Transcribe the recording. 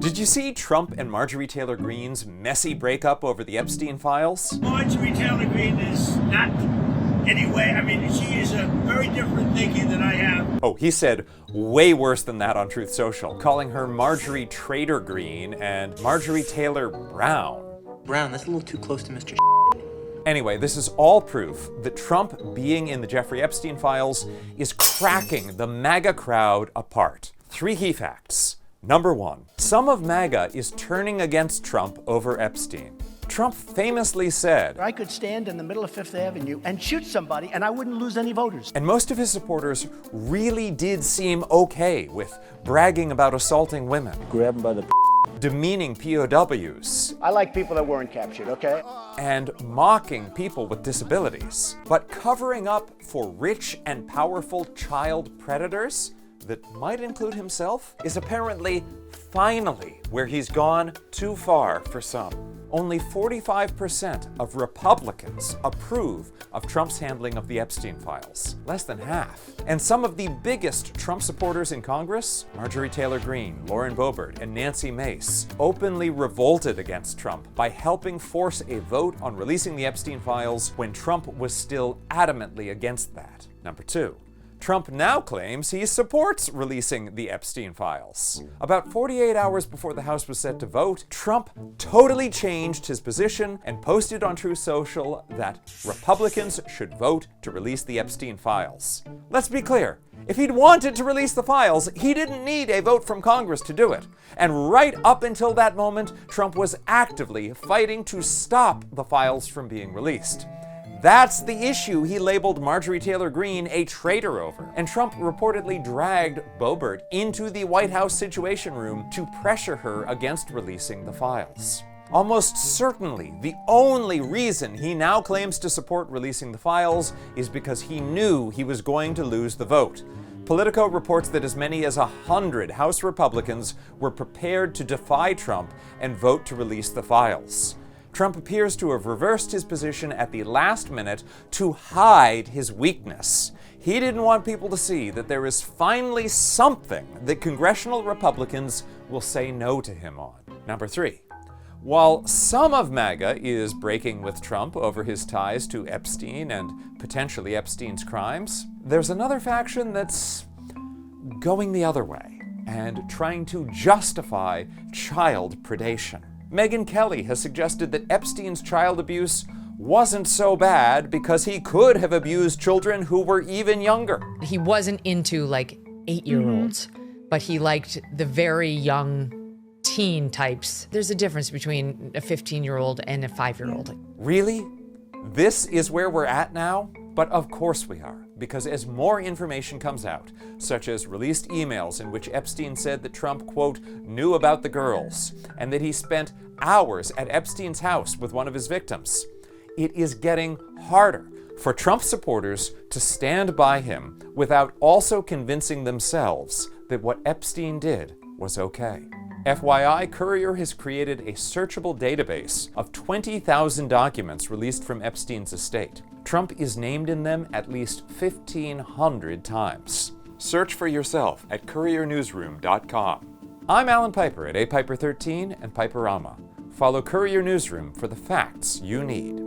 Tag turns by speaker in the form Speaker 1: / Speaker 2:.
Speaker 1: Did you see Trump and Marjorie Taylor Greene's messy breakup over the Epstein files?
Speaker 2: Marjorie Taylor Greene is not anyway. I mean, she is a very different thinking than I have.
Speaker 1: Oh, he said way worse than that on Truth Social, calling her Marjorie Trader Greene and Marjorie Taylor Brown.
Speaker 3: Brown, that's a little too close to Mr.
Speaker 1: Anyway, this is all proof that Trump being in the Jeffrey Epstein files is cracking the MAGA crowd apart. 3 key facts. Number 1, some of MAGA is turning against Trump over Epstein. Trump famously said,
Speaker 4: I could stand in the middle of Fifth Avenue and shoot somebody and I wouldn't lose any voters.
Speaker 1: And most of his supporters really did seem okay with bragging about assaulting women,
Speaker 5: grab him by the
Speaker 1: demeaning POWs,
Speaker 4: I like people that weren't captured, okay?
Speaker 1: and mocking people with disabilities. But covering up for rich and powerful child predators that might include himself is apparently finally where he's gone too far for some. Only 45% of Republicans approve of Trump's handling of the Epstein files, less than half. And some of the biggest Trump supporters in Congress, Marjorie Taylor Greene, Lauren Boebert, and Nancy Mace, openly revolted against Trump by helping force a vote on releasing the Epstein files when Trump was still adamantly against that. Number 2. Trump now claims he supports releasing the Epstein files. About 48 hours before the House was set to vote, Trump totally changed his position and posted on Truth Social that Republicans should vote to release the Epstein files. Let's be clear, if he'd wanted to release the files, he didn't need a vote from Congress to do it. And right up until that moment, Trump was actively fighting to stop the files from being released. That's the issue he labeled Marjorie Taylor Greene a traitor over. And Trump reportedly dragged Boebert into the White House Situation Room to pressure her against releasing the files. Almost certainly, the only reason he now claims to support releasing the files is because he knew he was going to lose the vote. Politico reports that as many as 100 House Republicans were prepared to defy Trump and vote to release the files. Trump appears to have reversed his position at the last minute to hide his weakness. He didn't want people to see that there is finally something that congressional Republicans will say no to him on. Number 3. While some of MAGA is breaking with Trump over his ties to Epstein and potentially Epstein's crimes, there's another faction that's going the other way and trying to justify child predation. Megyn Kelly has suggested that Epstein's child abuse wasn't so bad because he could have abused children who were even younger.
Speaker 6: He wasn't into like 8-year-olds, but he liked the very young teen types. There's a difference between a 15-year-old and a 5-year-old.
Speaker 1: Really? This is where we're at now? But of course we are, because as more information comes out, such as released emails in which Epstein said that Trump, quote, knew about the girls, and that he spent hours at Epstein's house with one of his victims, it is getting harder for Trump supporters to stand by him without also convincing themselves that what Epstein did was okay. FYI, Courier has created a searchable database of 20,000 documents released from Epstein's estate. Trump is named in them at least 1,500 times. Search for yourself at CourierNewsroom.com. I'm Alan Piper at Piper13 and Piperama. Follow Courier Newsroom for the facts you need.